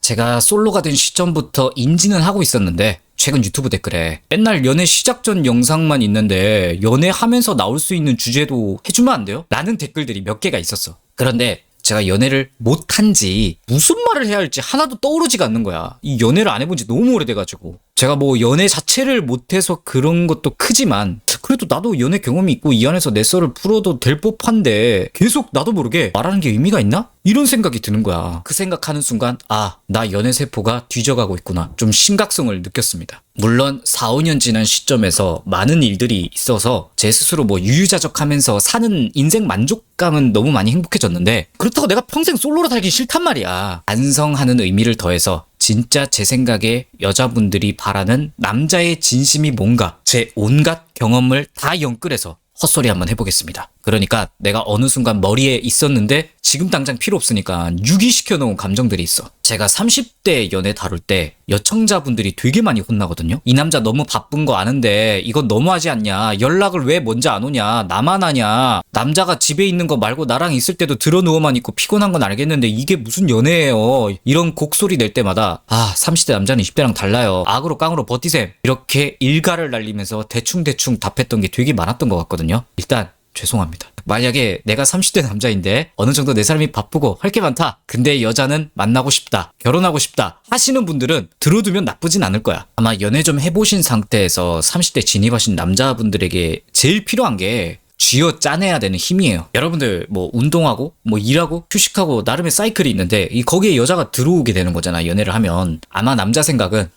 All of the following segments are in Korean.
제가 솔로가 된 시점부터 인지는 하고 있었는데 최근 유튜브 댓글에 맨날 연애 시작 전 영상만 있는데 연애하면서 나올 수 있는 주제도 해주면 안 돼요? 라는 댓글들이 몇 개가 있었어. 그런데 제가 연애를 못한지 무슨 말을 해야 할지 하나도 떠오르지가 않는 거야. 이 연애를 안 해본 지 너무 오래돼가지고. 제가 뭐 연애 자체를 못해서 그런 것도 크지만 그래도 나도 연애 경험이 있고 이 안에서 내 썰을 풀어도 될 법한데 계속 나도 모르게 말하는 게 의미가 있나? 이런 생각이 드는 거야. 그 생각하는 순간 나 연애 세포가 뒤져가고 있구나. 좀 심각성을 느꼈습니다. 물론 4, 5년 지난 시점에서 많은 일들이 있어서 제 스스로 뭐 유유자적하면서 사는 인생 만족감은 너무 많이 행복해졌는데 그렇다고 내가 평생 솔로로 살기 싫단 말이야. 반성하는 의미를 더해서 진짜 제 생각에 여자분들이 바라는 남자의 진심이 뭔가 제 온갖 경험을 다 연끌해서 헛소리 한번 해보겠습니다. 그러니까 내가 어느 순간 머리에 있었는데 지금 당장 필요 없으니까 유기시켜 놓은 감정들이 있어. 제가 30대 연애 다룰 때 여청자분들이 되게 많이 혼나거든요. 이 남자 너무 바쁜 거 아는데 이건 너무하지 않냐? 연락을 왜 먼저 안 오냐? 나만 하냐? 남자가 집에 있는 거 말고 나랑 있을 때도 들어 누워만 있고 피곤한 건 알겠는데 이게 무슨 연애예요? 이런 곡소리 낼 때마다 30대 남자는 20대랑 달라요. 악으로 깡으로 버티셈. 이렇게 일가를 날리면서 대충대충 답했던 게 되게 많았던 것 같거든요. 일단 죄송합니다. 만약에 내가 30대 남자인데 어느 정도 내 삶이 바쁘고 할 게 많다. 근데 여자는 만나고 싶다. 결혼하고 싶다. 하시는 분들은 들어두면 나쁘진 않을 거야. 아마 연애 좀 해보신 상태에서 30대 진입하신 남자분들에게 제일 필요한 게 쥐어 짜내야 되는 힘이에요. 여러분들 뭐 운동하고 뭐 일하고 휴식하고 나름의 사이클이 있는데 거기에 여자가 들어오게 되는 거잖아. 연애를 하면. 아마 남자 생각은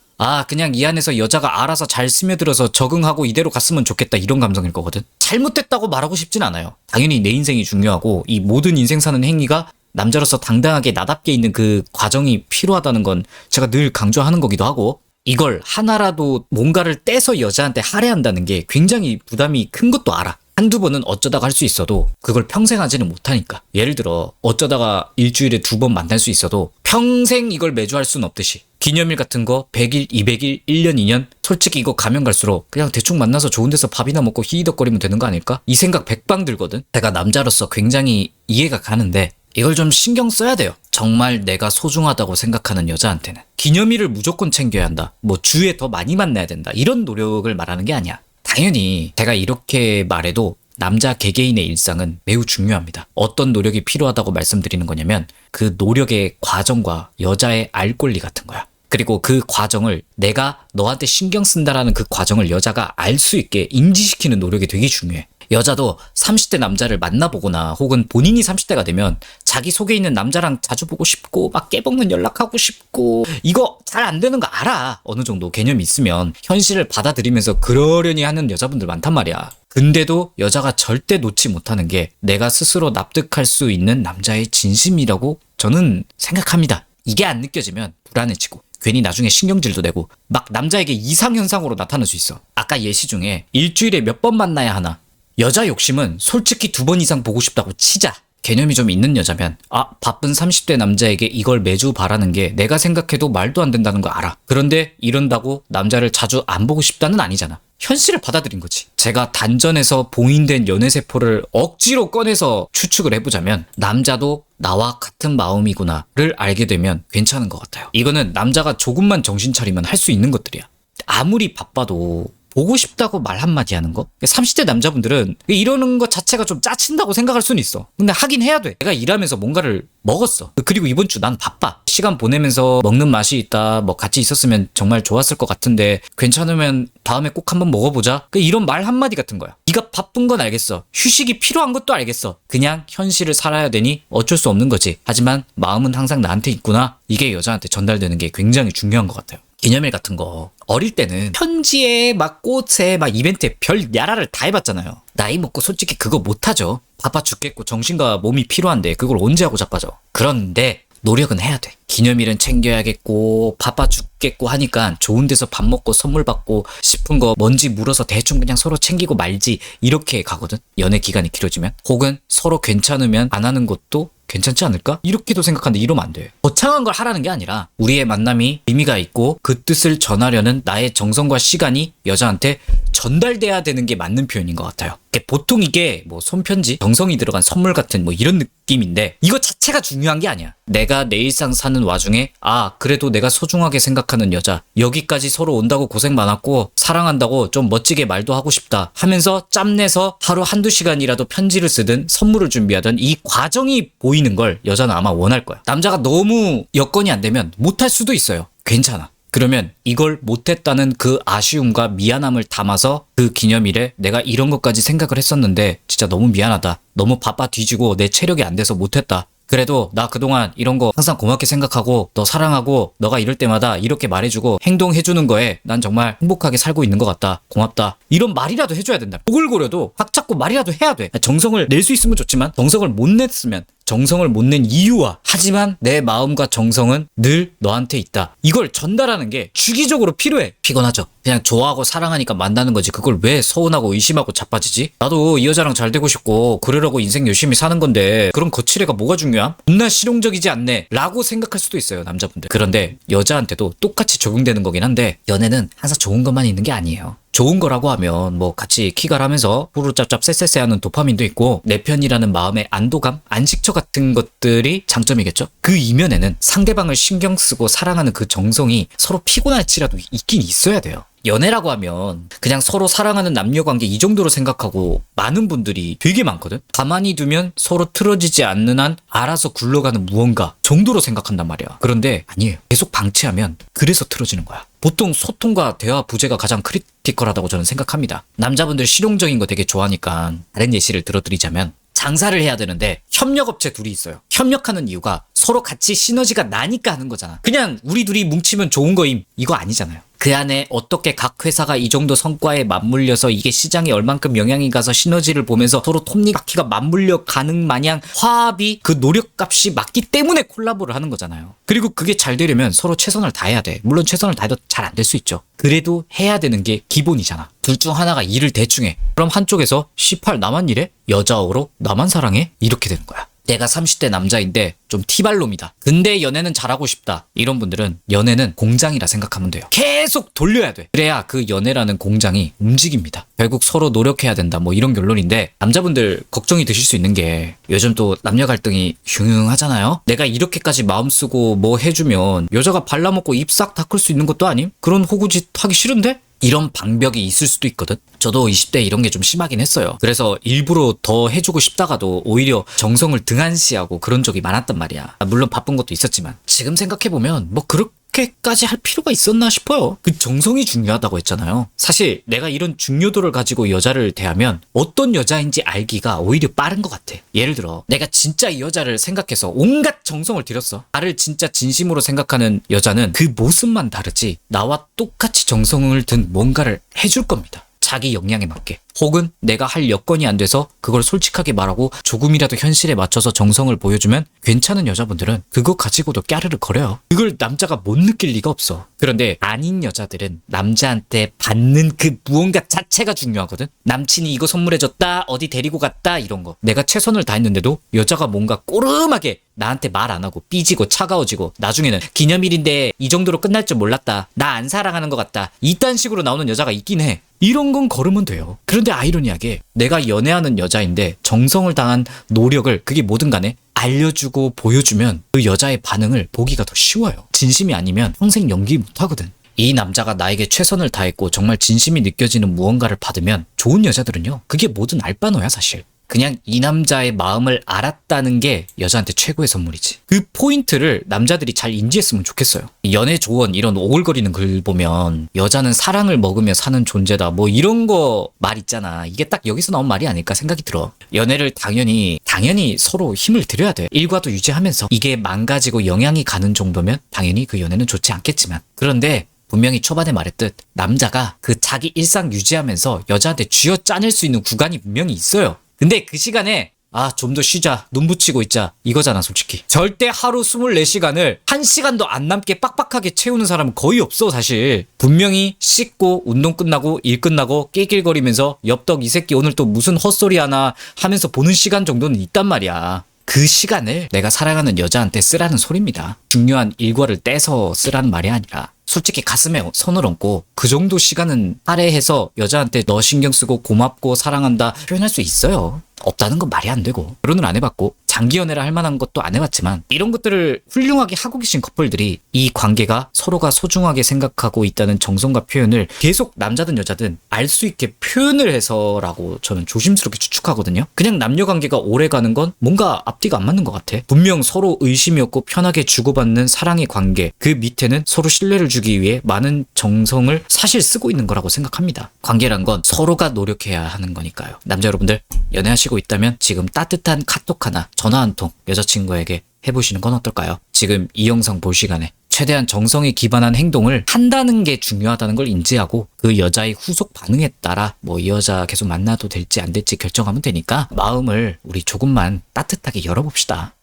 그냥 이 안에서 여자가 알아서 잘 스며들어서 적응하고 이대로 갔으면 좋겠다 이런 감정일 거거든. 잘못됐다고 말하고 싶진 않아요. 당연히 내 인생이 중요하고 이 모든 인생 사는 행위가 남자로서 당당하게 나답게 있는 그 과정이 필요하다는 건 제가 늘 강조하는 거기도 하고 이걸 하나라도 뭔가를 떼서 여자한테 할애한다는 게 굉장히 부담이 큰 것도 알아. 한두 번은 어쩌다가 할 수 있어도 그걸 평생 하지는 못하니까. 예를 들어 어쩌다가 일주일에 2번 만날 수 있어도 평생 이걸 매주 할 수는 없듯이 기념일 같은 거 100일, 200일, 1년, 2년 솔직히 이거 가면 갈수록 그냥 대충 만나서 좋은 데서 밥이나 먹고 히히덕거리면 되는 거 아닐까? 이 생각 백방 들거든. 제가 남자로서 굉장히 이해가 가는데 이걸 좀 신경 써야 돼요. 정말 내가 소중하다고 생각하는 여자한테는. 기념일을 무조건 챙겨야 한다. 뭐 주에 더 많이 만나야 된다. 이런 노력을 말하는 게 아니야. 당연히 제가 이렇게 말해도 남자 개개인의 일상은 매우 중요합니다. 어떤 노력이 필요하다고 말씀드리는 거냐면 그 노력의 과정과 여자의 알 권리 같은 거야. 그리고 그 과정을 내가 너한테 신경 쓴다라는 그 과정을 여자가 알 수 있게 인지시키는 노력이 되게 중요해. 여자도 30대 남자를 만나보거나 혹은 본인이 30대가 되면 자기 속에 있는 남자랑 자주 보고 싶고 막 깨먹는 연락하고 싶고 이거 잘 안 되는 거 알아. 어느 정도 개념이 있으면 현실을 받아들이면서 그러려니 하는 여자분들 많단 말이야. 근데도 여자가 절대 놓지 못하는 게 내가 스스로 납득할 수 있는 남자의 진심이라고 저는 생각합니다. 이게 안 느껴지면 불안해지고 괜히 나중에 신경질도 내고 막 남자에게 이상현상으로 나타날 수 있어. 아까 예시 중에 일주일에 몇 번 만나야 하나. 여자 욕심은 솔직히 2번 이상 보고 싶다고 치자. 개념이 좀 있는 여자면 바쁜 30대 남자에게 이걸 매주 바라는 게 내가 생각해도 말도 안 된다는 거 알아. 그런데 이런다고 남자를 자주 안 보고 싶다는 아니잖아. 현실을 받아들인 거지. 제가 단전에서 봉인된 연애세포를 억지로 꺼내서 추측을 해보자면 남자도 나와 같은 마음이구나를 알게 되면 괜찮은 것 같아요. 이거는 남자가 조금만 정신 차리면 할 수 있는 것들이야. 아무리 바빠도 보고 싶다고 말 한마디 하는 거? 30대 남자분들은 이러는 것 자체가 좀 짜친다고 생각할 수는 있어. 근데 하긴 해야 돼. 내가 일하면서 뭔가를 먹었어. 그리고 이번 주 난 바빠. 시간 보내면서 먹는 맛이 있다. 뭐 같이 있었으면 정말 좋았을 것 같은데 괜찮으면 다음에 꼭 한번 먹어보자. 이런 말 한마디 같은 거야. 네가 바쁜 건 알겠어. 휴식이 필요한 것도 알겠어. 그냥 현실을 살아야 되니 어쩔 수 없는 거지. 하지만 마음은 항상 나한테 있구나. 이게 여자한테 전달되는 게 굉장히 중요한 것 같아요. 기념일 같은 거 어릴 때는 편지에 막 꽃에 막 이벤트에 별 야라를 다 해봤잖아요. 나이 먹고 솔직히 그거 못하죠. 바빠 죽겠고 정신과 몸이 필요한데 그걸 언제 하고 자빠져. 그런데 노력은 해야 돼. 기념일은 챙겨야겠고 바빠 죽겠고 하니까 좋은 데서 밥 먹고 선물 받고 싶은 거 뭔지 물어서 대충 그냥 서로 챙기고 말지 이렇게 가거든. 연애 기간이 길어지면. 혹은 서로 괜찮으면 안 하는 것도 괜찮지 않을까? 이렇게도 생각하는데 이러면 안 돼. 거창한 걸 하라는 게 아니라 우리의 만남이 의미가 있고 그 뜻을 전하려는 나의 정성과 시간이 여자한테 전달돼야 되는 게 맞는 표현인 것 같아요. 보통 이게 뭐 손편지, 정성이 들어간 선물 같은 뭐 이런 느낌인데 이거 자체가 중요한 게 아니야. 내가 내 일상 사는 하는 와중에 그래도 내가 소중하게 생각하는 여자, 여기까지 서로 온다고 고생 많았고 사랑한다고 좀 멋지게 말도 하고 싶다 하면서 짬내서 하루 한두 시간이라도 편지를 쓰든 선물을 준비하든 이 과정이 보이는 걸 여자는 아마 원할 거야. 남자가 너무 여건이 안 되면 못할 수도 있어요. 괜찮아. 그러면 이걸 못했다는 그 아쉬움과 미안함을 담아서 그 기념일에 내가 이런 것까지 생각을 했었는데 진짜 너무 미안하다. 너무 바빠 뒤지고 내 체력이 안 돼서 못했다. 그래도 나 그동안 이런 거 항상 고맙게 생각하고 너 사랑하고 너가 이럴 때마다 이렇게 말해주고 행동해주는 거에 난 정말 행복하게 살고 있는 것 같다. 고맙다. 이런 말이라도 해줘야 된다. 오글거려도 각 잡고 말이라도 해야 돼. 정성을 낼 수 있으면 좋지만 정성을 못 냈으면 정성을 못 낸 이유와 하지만 내 마음과 정성은 늘 너한테 있다. 이걸 전달하는 게 주기적으로 필요해. 피곤하죠. 그냥 좋아하고 사랑하니까 만나는 거지. 그걸 왜 서운하고 의심하고 자빠지지? 나도 이 여자랑 잘 되고 싶고 그러려고 인생 열심히 사는 건데 그런 거칠애가 뭐가 중요함? 존나 실용적이지 않네 라고 생각할 수도 있어요, 남자분들. 그런데 여자한테도 똑같이 적용되는 거긴 한데 연애는 항상 좋은 것만 있는 게 아니에요. 좋은 거라고 하면 뭐 같이 키갈하면서 후루짭짭 쎄쎄쎄 하는 도파민도 있고 내 편이라는 마음의 안도감, 안식처 같은 것들이 장점이겠죠. 그 이면에는 상대방을 신경 쓰고 사랑하는 그 정성이 서로 피곤할지라도 있긴 있어야 돼요. 연애라고 하면 그냥 서로 사랑하는 남녀관계 이 정도로 생각하고 많은 분들이 되게 많거든. 가만히 두면 서로 틀어지지 않는 한 알아서 굴러가는 무언가 정도로 생각한단 말이야. 그런데 아니에요. 계속 방치하면 그래서 틀어지는 거야. 보통 소통과 대화 부재가 가장 크리티컬하다고 저는 생각합니다. 남자분들 실용적인 거 되게 좋아하니까 다른 예시를 들어드리자면 장사를 해야 되는데 협력업체 둘이 있어요. 협력하는 이유가 서로 같이 시너지가 나니까 하는 거잖아. 그냥 우리 둘이 뭉치면 좋은 거임 이거 아니잖아요. 그 안에 어떻게 각 회사가 이 정도 성과에 맞물려서 이게 시장에 얼만큼 영향이 가서 시너지를 보면서 서로 톱니바퀴가 맞물려 가는 마냥 화합이 그 노력값이 맞기 때문에 콜라보를 하는 거잖아요. 그리고 그게 잘 되려면 서로 최선을 다해야 돼. 물론 최선을 다해도 잘 안 될 수 있죠. 그래도 해야 되는 게 기본이잖아. 둘 중 하나가 일을 대충 해. 그럼 한쪽에서 18 나만 일해? 여자어로 나만 사랑해? 이렇게 되는 거야. 내가 30대 남자인데 좀 티발놈이다. 근데 연애는 잘하고 싶다. 이런 분들은 연애는 공장이라 생각하면 돼요. 계속 돌려야 돼. 그래야 그 연애라는 공장이 움직입니다. 결국 서로 노력해야 된다. 뭐 이런 결론인데 남자분들 걱정이 되실 수 있는 게 요즘 또 남녀 갈등이 흉흉하잖아요. 내가 이렇게까지 마음 쓰고 뭐 해주면 여자가 발라먹고 입 싹 닦을 수 있는 것도 아님? 그런 호구짓 하기 싫은데? 이런 방벽이 있을 수도 있거든. 저도 20대 이런 게 좀 심하긴 했어요. 그래서 일부러 더 해주고 싶다가도 오히려 정성을 등한시하고 그런 적이 많았단 말이야. 물론 바쁜 것도 있었지만 지금 생각해보면 뭐 그렇게까지 할 필요가 있었나 싶어요. 그 정성이 중요하다고 했잖아요. 사실 내가 이런 중요도를 가지고 여자를 대하면 어떤 여자인지 알기가 오히려 빠른 것 같아. 예를 들어 내가 진짜 이 여자를 생각해서 온갖 정성을 들였어. 나를 진짜 진심으로 생각하는 여자는 그 모습만 다르지 나와 똑같이 정성을 든 뭔가를 해줄 겁니다. 자기 역량에 맞게. 혹은 내가 할 여건이 안 돼서 그걸 솔직하게 말하고 조금이라도 현실에 맞춰서 정성을 보여주면 괜찮은 여자분들은 그거 가지고도 까르르 거려요. 그걸 남자가 못 느낄 리가 없어. 그런데 아닌 여자들은 남자한테 받는 그 무언가 자체가 중요하거든. 남친이 이거 선물해줬다, 어디 데리고 갔다 이런 거. 내가 최선을 다했는데도 여자가 뭔가 꼬름하게 나한테 말 안 하고 삐지고 차가워지고 나중에는 기념일인데 이 정도로 끝날 줄 몰랐다. 나 안 사랑하는 것 같다. 이딴 식으로 나오는 여자가 있긴 해. 이런 건 걸으면 돼요. 그런데 아이러니하게 내가 연애하는 여자인데 정성을 다한 노력을 그게 뭐든 간에 알려주고 보여주면 그 여자의 반응을 보기가 더 쉬워요. 진심이 아니면 평생 연기 못하거든. 이 남자가 나에게 최선을 다했고 정말 진심이 느껴지는 무언가를 받으면 좋은 여자들은요. 그게 뭐든 알바노야 사실. 그냥 이 남자의 마음을 알았다는 게 여자한테 최고의 선물이지. 그 포인트를 남자들이 잘 인지했으면 좋겠어요. 연애 조언 이런 오글거리는 글 보면 여자는 사랑을 먹으며 사는 존재다 뭐 이런 거 말 있잖아. 이게 딱 여기서 나온 말이 아닐까 생각이 들어. 연애를 당연히 서로 힘을 들여야 돼. 일과도 유지하면서 이게 망가지고 영향이 가는 정도면 당연히 그 연애는 좋지 않겠지만 그런데 분명히 초반에 말했듯 남자가 그 자기 일상 유지하면서 여자한테 쥐어짜낼 수 있는 구간이 분명히 있어요. 근데 그 시간에 좀 더 쉬자, 눈 붙이고 있자 이거잖아 솔직히. 절대 하루 24시간을 1시간도 안 남게 빡빡하게 채우는 사람은 거의 없어 사실. 분명히 씻고 운동 끝나고 일 끝나고 낄낄거리면서 엽떡 이 새끼 오늘 또 무슨 헛소리 하나 하면서 보는 시간 정도는 있단 말이야. 그 시간을 내가 사랑하는 여자한테 쓰라는 소리입니다. 중요한 일과를 떼서 쓰라는 말이 아니라 솔직히 가슴에 손을 얹고 그 정도 시간은 할애해서 여자한테 너 신경 쓰고 고맙고 사랑한다 표현할 수 있어요. 없다는 건 말이 안 되고, 결혼을 안 해봤고 장기 연애를 할 만한 것도 안 해봤지만, 이런 것들을 훌륭하게 하고 계신 커플들이 이 관계가 서로가 소중하게 생각하고 있다는 정성과 표현을 계속 남자든 여자든 알 수 있게 표현을 해서라고 저는 조심스럽게 추측하거든요. 그냥 남녀 관계가 오래 가는 건 뭔가 앞뒤가 안 맞는 것 같아. 분명 서로 의심이 없고 편하게 주고받는 사랑의 관계, 그 밑에는 서로 신뢰를 주기 위해 많은 정성을 사실 쓰고 있는 거라고 생각합니다. 관계란 건 서로가 노력해야 하는 거니까요. 남자 여러분들, 연애하시고 있다면 지금 따뜻한 카톡 하나, 전화 한 통 여자친구에게 해보시는 건 어떨까요? 지금 이 영상 볼 시간에 최대한 정성에 기반한 행동을 한다는 게 중요하다는 걸 인지하고, 그 여자의 후속 반응에 따라 뭐 이 여자 계속 만나도 될지 안 될지 결정하면 되니까 마음을 우리 조금만 따뜻하게 열어봅시다.